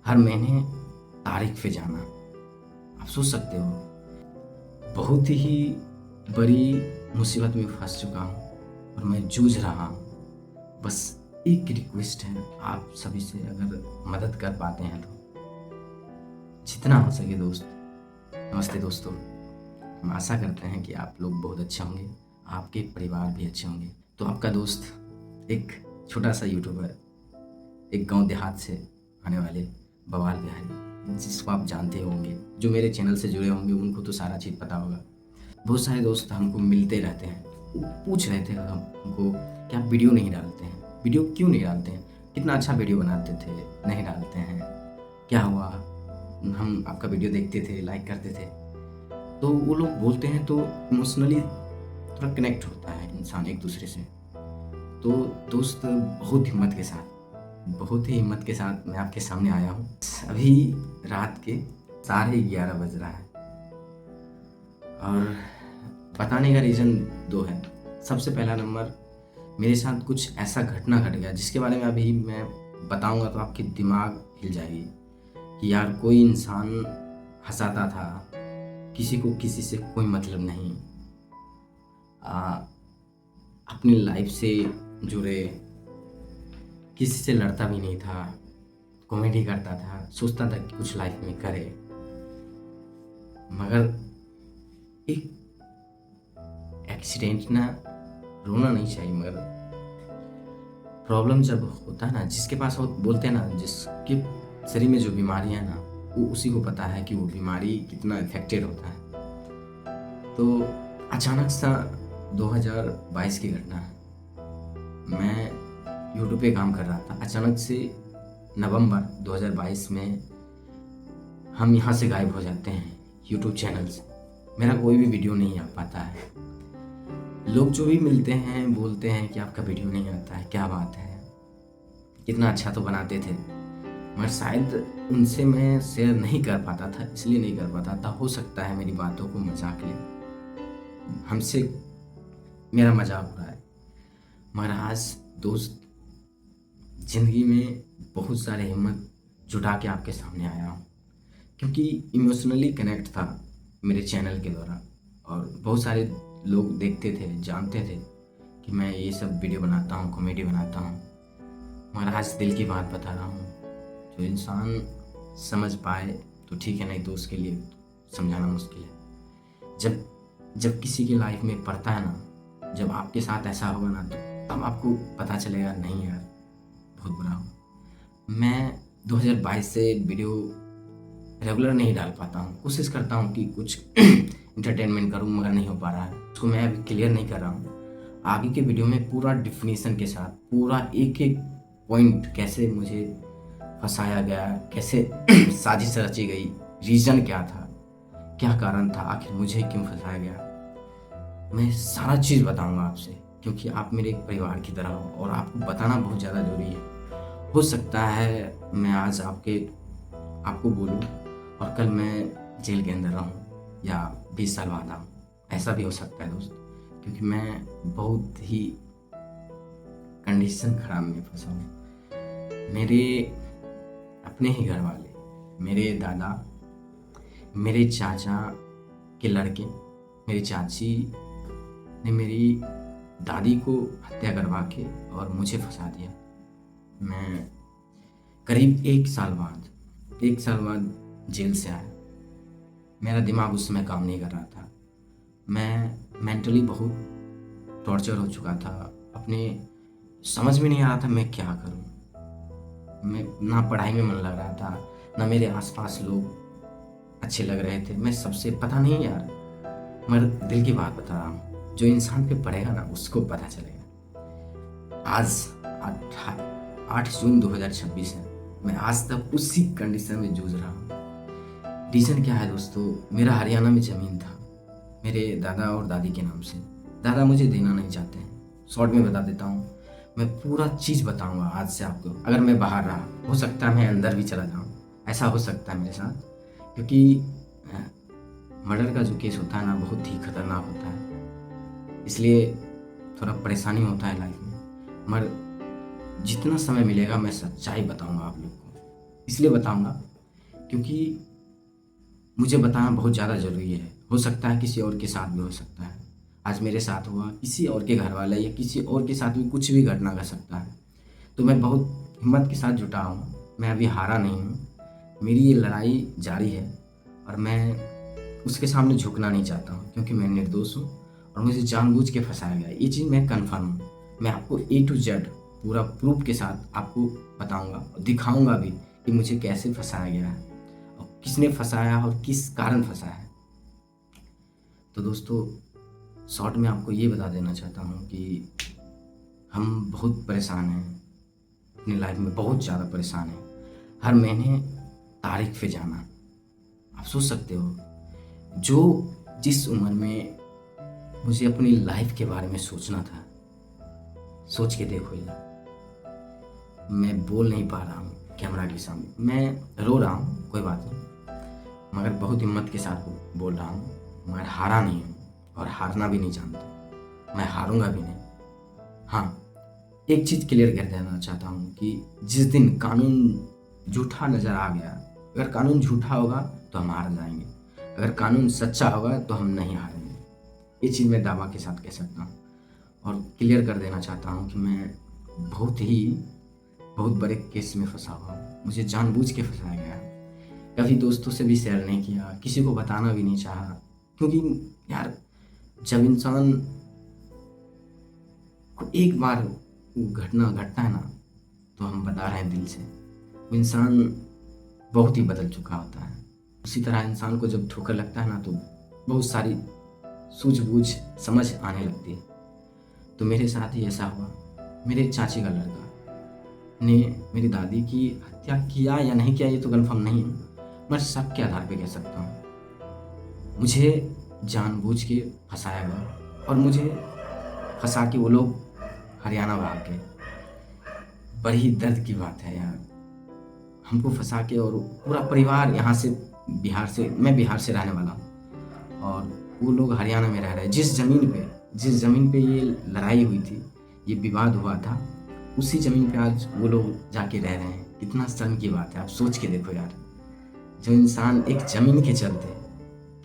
हर महीने तारीख पे जाना। आप सोच सकते हो, बहुत ही बड़ी मुसीबत में फंस चुका हूँ और मैं जूझ रहा हूँ। बस एक रिक्वेस्ट है आप सभी से, अगर मदद कर पाते हैं तो जितना हो सके दोस्त। नमस्ते दोस्तों, हम आशा करते हैं कि आप लोग बहुत अच्छे होंगे, आपके परिवार भी अच्छे होंगे। तो आपका दोस्त एक छोटा सा यूट्यूबर, एक गांव देहात से आने वाले बवाल बिहारी, जिसको आप जानते होंगे, जो मेरे चैनल से जुड़े होंगे उनको तो सारा चीज़ पता होगा। बहुत सारे दोस्त हमको मिलते रहते हैं, वो पूछ रहे थे हमको कि आप वीडियो नहीं डालते हैं, वीडियो क्यों नहीं डालते हैं, कितना अच्छा वीडियो बनाते थे, नहीं डालते हैं, क्या हुआ। हम आपका वीडियो देखते थे, लाइक करते थे। तो वो लोग बोलते हैं तो इमोशनली थोड़ा कनेक्ट होता है इंसान एक दूसरे से। तो दोस्त, बहुत ही हिम्मत के साथ मैं आपके सामने आया हूँ। अभी रात के 11:30 बज रहा है और बताने का रीज़न दो है। सबसे पहला नंबर, मेरे साथ कुछ ऐसा घटना घट गया जिसके बारे में अभी मैं बताऊंगा तो आपकी दिमाग हिल जाएगी कि यार, कोई इंसान हंसाता था, किसी को किसी से कोई मतलब नहीं, अपनी लाइफ से जुड़े, किसी से लड़ता भी नहीं था, कॉमेडी करता था, सोचता था कि कुछ लाइफ में करे। मगर एक एक्सीडेंट ना, रोना नहीं चाहिए, मगर प्रॉब्लम जब होता है ना, जिसके पास, वो बोलते हैं ना, जिसके शरीर में जो बीमारी है ना, वो उसी को पता है कि वो बीमारी कितना इफेक्टेड होता है। तो अचानक सा 2022 की घटना है। मैं यूट्यूब पे काम कर रहा था, अचानक से नवंबर 2022 में हम यहाँ से गायब हो जाते हैं यूट्यूब चैनल से। मेरा कोई भी वीडियो नहीं आ पाता है। लोग जो भी मिलते हैं बोलते हैं कि आपका वीडियो नहीं आता है, क्या बात है, कितना अच्छा तो बनाते थे। मगर शायद उनसे मैं शेयर नहीं कर पाता था, इसलिए नहीं कर पाता था। हो सकता है मेरी बातों को मजाक ले, हमसे मेरा मजाक हो रहा है। मगर आज दोस्त, ज़िंदगी में बहुत सारे हिम्मत जुटा के आपके सामने आया हूँ, क्योंकि इमोशनली कनेक्ट था मेरे चैनल के द्वारा। और बहुत सारे लोग देखते थे, जानते थे कि मैं ये सब वीडियो बनाता हूँ, कॉमेडी बनाता हूँ। मगर आज दिल की बात बता रहा हूँ, जो इंसान समझ पाए तो ठीक है, नहीं तो उसके लिए समझाना मुश्किल है। जब जब किसी की लाइफ में पड़ता है ना, जब आपके साथ ऐसा होगा ना, तो तब आपको पता चलेगा, नहीं यार, बहुत बुरा हो। मैं 2022 से वीडियो रेगुलर नहीं डाल पाता हूँ, कोशिश करता हूँ कि कुछ इंटरटेनमेंट करूँ, मगर नहीं हो पा रहा है। उसको मैं अभी क्लियर नहीं कर रहा हूँ। आगे के वीडियो में पूरा डिफिनीसन के साथ, पूरा एक एक पॉइंट, कैसे मुझे फंसाया गया, कैसे साजिश रची गई, रीज़न क्या था, क्या कारण था, आखिर मुझे क्यों फंसाया गया, मैं सारा चीज़ बताऊंगा आपसे, क्योंकि आप मेरे एक परिवार की तरह हो और आपको बताना बहुत ज़्यादा ज़रूरी है। हो सकता है मैं आज आपको बोलूं और कल मैं जेल के अंदर रहूं या 20 साल बाद आऊँ, ऐसा भी हो सकता है दोस्त, क्योंकि मैं बहुत ही कंडीशन खराब में फंसा हूँ। मेरे अपने ही घर वाले, मेरे दादा, मेरे चाचा के लड़के, मेरी चाची ने मेरी दादी को हत्या करवा के और मुझे फंसा दिया। मैं करीब एक साल बाद जेल से आया। मेरा दिमाग उस समय काम नहीं कर रहा था। मैं मेंटली बहुत टॉर्चर हो चुका था। अपने समझ में नहीं आ रहा था मैं क्या करूं। मैं ना पढ़ाई में मन लग रहा था, ना मेरे आसपास लोग अच्छे लग रहे थे। मैं सबसे, पता नहीं यार, मगर दिल की बात बता रहा हूँ, जो इंसान पे पड़ेगा ना उसको पता चलेगा। आज 8 जून 2026 है, मैं आज तक उसी कंडीशन में जूझ रहा हूँ। रीज़न क्या है दोस्तों, मेरा हरियाणा में ज़मीन था मेरे दादा और दादी के नाम से। दादा मुझे देना नहीं चाहते हैं। शॉर्ट में बता देता हूँ, मैं पूरा चीज़ बताऊँगा आज से आपको। अगर मैं बाहर रहा, हो सकता है मैं अंदर भी चला जाऊँ, ऐसा हो सकता है मेरे साथ, क्योंकि मर्डर का जो केस होता है ना, बहुत ही खतरनाक होता है, इसलिए थोड़ा परेशानी होता है लाइफ में। मगर जितना समय मिलेगा मैं सच्चाई बताऊंगा आप लोग को। इसलिए बताऊंगा क्योंकि मुझे बताना बहुत ज़्यादा ज़रूरी है। हो सकता है किसी और के साथ भी हो सकता है। आज मेरे साथ हुआ, किसी और के घर वाले या किसी और के साथ भी कुछ भी घटना कर सकता है। तो मैं बहुत हिम्मत के साथ जुटा हूँ, मैं अभी हारा नहीं हूँ। मेरी ये लड़ाई जारी है और मैं उसके सामने झुकना नहीं चाहता हूँ क्योंकि मैं निर्दोष हूँ और मुझे जानबूझ के फंसाया गया है। ये चीज़ मैं कन्फर्म हूँ। मैं आपको ए टू जेड पूरा प्रूफ के साथ आपको बताऊँगा और दिखाऊँगा भी कि मुझे कैसे फंसाया गया है और किसने फंसाया और किस कारण फंसाया है। तो दोस्तों, शॉर्ट में आपको ये बता देना चाहता हूँ कि हम बहुत परेशान हैं, अपनी लाइफ में बहुत ज़्यादा परेशान हैं। हर महीने तारीख पे जाना, आप सोच सकते हो, जो जिस उम्र में मुझे अपनी लाइफ के बारे में सोचना था, सोच के देखो यार। मैं बोल नहीं पा रहा हूँ कैमरा के सामने, मैं रो रहा हूँ, कोई बात नहीं, मगर बहुत हिम्मत के साथ बोल रहा हूँ। मगर हारा नहीं हूँ और हारना भी नहीं जानता, मैं हारूंगा भी नहीं। हाँ, एक चीज़ क्लियर कर देना चाहता हूँ कि जिस दिन कानून झूठा नज़र आ गया, अगर कानून झूठा होगा तो हम हार जाएंगे, अगर कानून सच्चा होगा तो हम नहीं हारेंगे। ये चीज़ मैं दावा के साथ कह सकता हूँ और क्लियर कर देना चाहता हूँ कि मैं बहुत बड़े केस में फंसा हुआ हूँ। मुझे जानबूझ के फंसाया गया है। कभी दोस्तों से भी शेयर नहीं किया, किसी को बताना भी नहीं चाहा, क्योंकि यार जब इंसान को एक बार वो घटना घटता है ना, तो हम बता रहे हैं दिल से, वो इंसान बहुत ही बदल चुका होता है। उसी तरह इंसान को जब ठोकर लगता है ना, तो बहुत सारी सूझबूझ समझ आने लगती है। तो मेरे साथ ही ऐसा हुआ। मेरे चाची का लड़का ने मेरी दादी की हत्या किया या नहीं किया ये तो कंफर्म नहीं है, मैं शक के आधार पे कह सकता हूँ। मुझे जानबूझ के फंसाया गया और मुझे फंसा के वो लोग हरियाणा भाग गए। बड़ी दर्द की बात है यार, हमको फंसा के और पूरा परिवार यहाँ से, बिहार से, मैं बिहार से रहने वाला हूँ और वो लोग हरियाणा में रह रहे हैं। जिस ज़मीन पे ये लड़ाई हुई थी, ये विवाद हुआ था, उसी ज़मीन पे आज वो लोग जाके रह रहे हैं। कितना शर्म की बात है, आप सोच के देखो यार। जो इंसान एक ज़मीन के चलते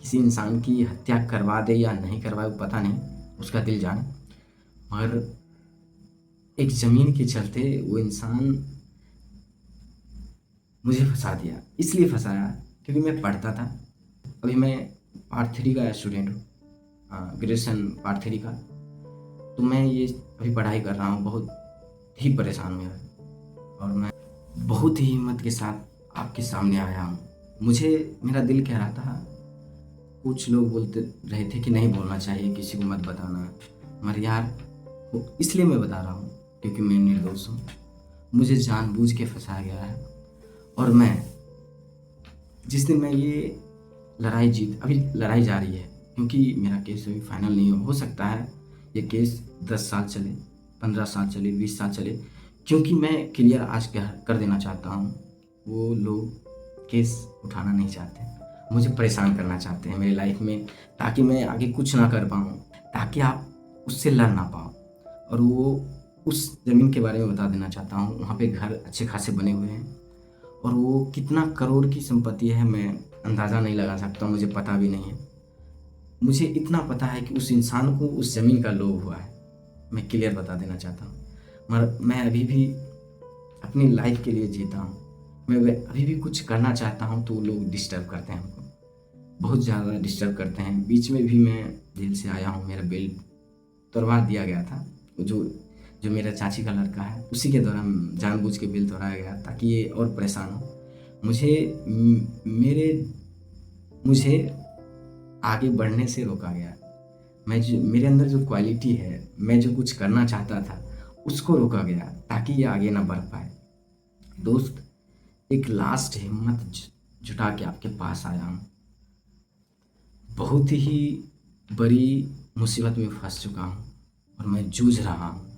किसी इंसान की हत्या करवा दे या नहीं करवाए वो पता नहीं, उसका दिल जाने, मगर एक ज़मीन के चलते वो इंसान मुझे फंसा दिया। इसलिए फंसाया क्योंकि मैं पढ़ता था। अभी मैं पार्ट 3 का स्टूडेंट हूँ, ग्रेजुएशन पार्ट 3 का। तो मैं ये अभी पढ़ाई कर रहा हूँ, बहुत ही परेशान हूँ यार, और मैं बहुत ही हिम्मत के साथ आपके सामने आया हूँ। मुझे, मेरा दिल कह रहा था, कुछ लोग बोलते रहे थे कि नहीं बोलना चाहिए, किसी को मत बताना, मगर यार इसलिए मैं बता रहा हूँ क्योंकि मैं निर्दोष हूँ। मुझे जानबूझ के फंसाया गया है और मैं जिस दिन मैं ये अभी लड़ाई जारी है क्योंकि मेरा केस अभी फाइनल नहीं हो सकता है ये केस 10 साल चले, 15 साल चले, 20 साल चले, क्योंकि मैं क्लियर आज कर देना चाहता हूँ। वो लोग केस उठाना नहीं चाहते, मुझे परेशान करना चाहते हैं मेरी लाइफ में, ताकि मैं आगे कुछ ना कर पाऊँ, ताकि आप उससे लड़ ना पाओ। और वो उस ज़मीन के बारे में बता देना चाहता हूँ। वहाँ पे घर अच्छे खासे बने हुए हैं और वो कितना करोड़ की संपत्ति है मैं अंदाज़ा नहीं लगा सकता, मुझे पता भी नहीं है। मुझे इतना पता है कि उस इंसान को उस ज़मीन का लोभ हुआ है, मैं क्लियर बता देना चाहता हूँ। मगर मैं अभी भी अपनी लाइफ के लिए जीता हूँ, मैं अभी भी कुछ करना चाहता हूँ तो वो लोग डिस्टर्ब करते हैं हमको, बहुत ज़्यादा डिस्टर्ब करते हैं। बीच में भी मैं जेल से आया हूँ, मेरा बेल तोड़वा दिया गया था। जो जो मेरा चाची का लड़का है उसी के दौरान जानबूझ के बेल तोड़ाया गया ताकि ये और परेशान हो। मुझे आगे बढ़ने से रोका गया। मेरे अंदर जो क्वालिटी है, मैं जो कुछ करना चाहता था उसको रोका गया ताकि ये आगे ना बढ़ पाए। दोस्त, एक लास्ट हिम्मत जुटा के आपके पास आया हूँ। बहुत ही बड़ी मुसीबत में फंस चुका हूँ और मैं जूझ रहा हूँ।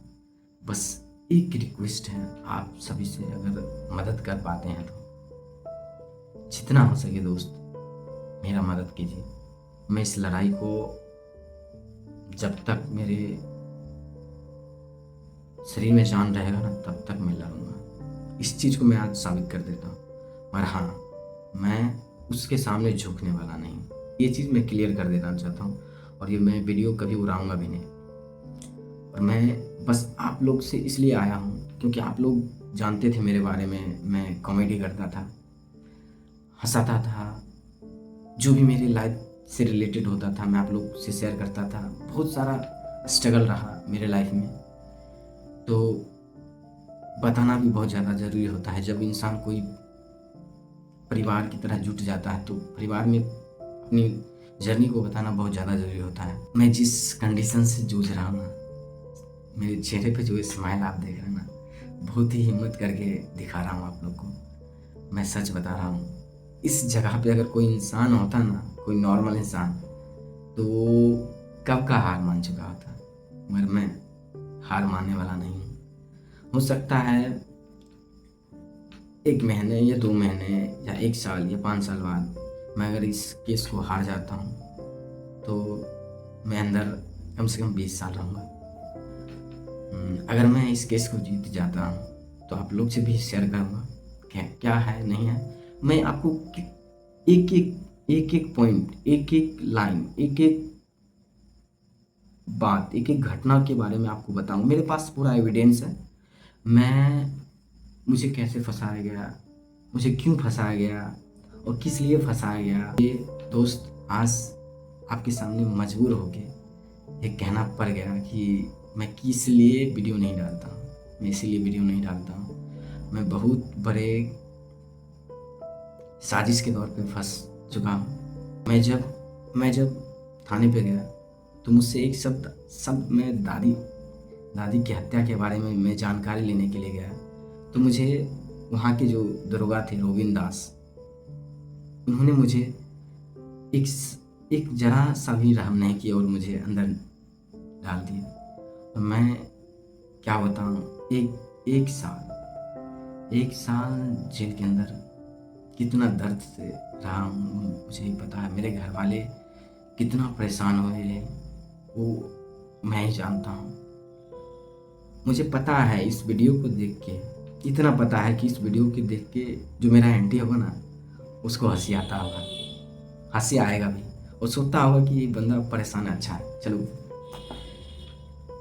बस एक रिक्वेस्ट है आप सभी से, अगर मदद कर पाते हैं तो जितना हो सके दोस्त मेरा मदद कीजिए। मैं इस लड़ाई को जब तक मेरे शरीर में जान रहेगा ना तब तक मैं लड़ूंगा। इस चीज़ को मैं आज साबित कर देता हूँ। और हाँ, मैं उसके सामने झुकने वाला नहीं। ये चीज़ मैं क्लियर कर देना चाहता हूँ, और ये मैं वीडियो कभी उड़ाऊँगा भी नहीं। और मैं बस आप लोग से इसलिए आया हूँ क्योंकि आप लोग जानते थे मेरे बारे में, मैं कॉमेडी करता था, हँसाता था, जो भी मेरी लाइफ से रिलेटेड होता था मैं आप लोग से शेयर करता था। बहुत सारा स्ट्रगल रहा मेरे लाइफ में, तो बताना भी बहुत ज़्यादा ज़रूरी होता है। जब इंसान कोई परिवार की तरह जुट जाता है तो परिवार में अपनी जर्नी को बताना बहुत ज़्यादा ज़रूरी होता है। मैं जिस कंडीशन से जूझ रहा हूँ ना, मेरे चेहरे पे जो स्माइल आप देख रहे हैं ना, बहुत ही हिम्मत करके दिखा रहा हूँ आप लोग को। मैं सच बता रहा हूँ, इस जगह पे अगर कोई इंसान होता ना, कोई नॉर्मल इंसान, तो वो कब का हार मान चुका होता, मगर मैं हार मानने वाला नहीं हूँ। हो सकता है 1 महीने या 2 महीने या 1 साल या 5 साल बाद मैं अगर इस केस को हार जाता हूँ, तो मैं अंदर कम से कम 20 साल रहूँगा। अगर मैं इस केस को जीत जाता हूँ तो आप लोग से भी शेयर करूँगा क्या है नहीं है। मैं आपको एक एक पॉइंट, एक एक लाइन, एक एक बात, एक एक घटना के बारे में आपको बताऊँ। मेरे पास पूरा एविडेंस है। मुझे कैसे फंसाया गया, मुझे क्यों फंसाया गया और किस लिए फंसाया गया, ये दोस्त आज आपके सामने मजबूर होके ये कहना पड़ गया कि मैं किस लिए वीडियो नहीं डालता हूँ। मैं इसीलिए वीडियो नहीं डालता हूँ, मैं बहुत बड़े साजिश के तौर पे फंस चुका हूँ। मैं जब थाने पे गया तो मुझसे एक शब्द मैं दादी की हत्या के बारे में मैं जानकारी लेने के लिए गया, तो मुझे वहाँ के जो दरोगा थे रोविंद दास, उन्होंने मुझे एक जरा सा भी रहम नहीं किया और मुझे अंदर डाल दिया। तो मैं क्या बताऊँ, एक साल जेल के अंदर कितना दर्द से रहा हूँ मुझे ही पता है। मेरे घर वाले कितना परेशान हुए वो मैं ही जानता हूँ। मुझे पता है इस वीडियो को देख के, इतना पता है कि इस वीडियो को देख के जो मेरा एंटी होगा ना, उसको हंसी आता होगा, हंसी आएगा भी, और सोचता होगा कि ये बंदा परेशान है, अच्छा है चलो।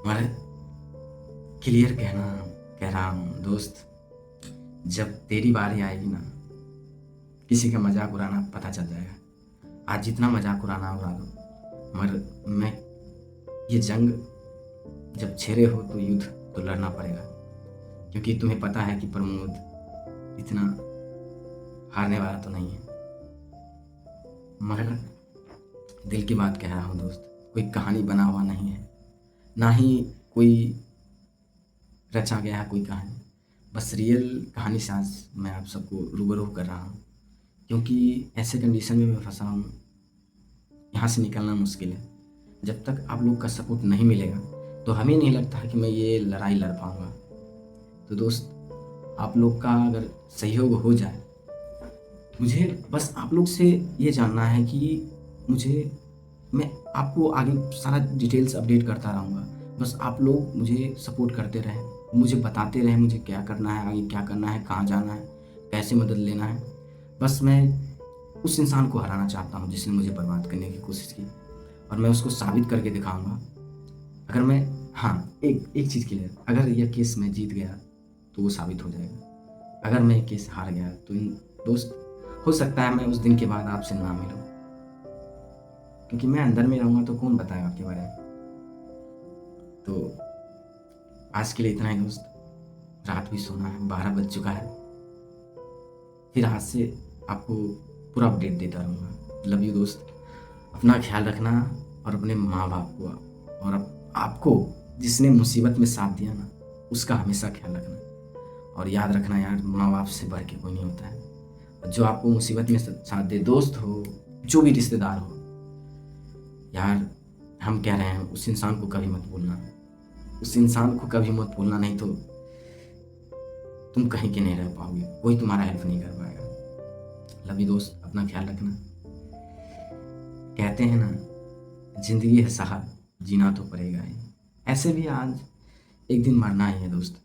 मगर क्लियर कह रहा हूँ दोस्त, जब तेरी बारी आएगी ना, किसी का मजाक उड़ाना पता चल जाएगा। आज जितना मजाक उड़ाना उड़ा दो, मगर मैं ये जंग जब छेड़े हो तो युद्ध तो लड़ना पड़ेगा, क्योंकि तुम्हें पता है कि प्रमोद इतना हारने वाला तो नहीं है। मगर दिल की बात कह रहा हूँ दोस्त, कोई कहानी बना हुआ नहीं है, ना ही कोई रचा गया है कोई कहानी, बस रियल कहानी से आज मैं आप सबको रूबरू कर रहा हूँ। क्योंकि ऐसे कंडीशन में मैं फंसा हूँ, यहाँ से निकलना मुश्किल है। जब तक आप लोग का सपोर्ट नहीं मिलेगा तो हमें नहीं लगता है कि मैं ये लड़ाई लड़ पाऊँगा। तो दोस्त, आप लोग का अगर सहयोग हो जाए, मुझे बस आप लोग से ये जानना है कि मैं आपको आगे सारा डिटेल्स अपडेट करता रहूँगा। बस आप लोग मुझे सपोर्ट करते रहें, मुझे बताते रहें मुझे क्या करना है, आगे क्या करना है, कहाँ जाना है, कैसे मदद लेना है। बस मैं उस इंसान को हराना चाहता हूँ जिसने मुझे बर्बाद करने की कोशिश की, और मैं उसको साबित करके दिखाऊँगा। अगर मैं एक चीज़ क्लियर, अगर यह केस मैं जीत गया तो वो साबित हो जाएगा। अगर मैं केस हार गया तो दोस्त, हो सकता है मैं उस दिन के बाद आपसे ना मिलूं, क्योंकि मैं अंदर में रहूँगा तो कौन बताएगा आपके बारे में। तो आज के लिए इतना ही दोस्त, रात भी सोना है, 12 बज चुका है। फिर आज से आपको पूरा अपडेट देता रहूँगा। लव यू दोस्त, अपना ख्याल रखना, और अपने माँ बाप को और आपको जिसने मुसीबत में साथ दिया ना, उसका हमेशा ख्याल रखना। और याद रखना यार, माँ बाप से बढ़ के कोई नहीं होता है। जो आपको मुसीबत में साथ दे, दोस्त हो, जो भी रिश्तेदार हो, यार हम कह रहे हैं उस इंसान को कभी मत भूलना, उस इंसान को कभी मत भूलना, नहीं तो तुम कहीं के नहीं रह पाओगे, कोई तुम्हारा हेल्प नहीं कर पाएगा। लव यू दोस्त, अपना ख्याल रखना। कहते हैं ना, जिंदगी है साहब, जीना तो पड़ेगा ही। ऐसे भी आज एक दिन मरना ही है दोस्त।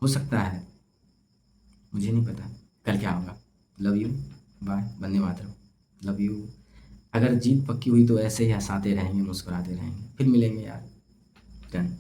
हो सकता है, मुझे नहीं पता, कल क्या होगा। Love you, bye, Vande Mataram, love you. अगर जीत पक्की हुई तो ऐसे ही हँसाते रहेंगे, मुस्कुराते रहेंगे, फिर मिलेंगे यार। डन।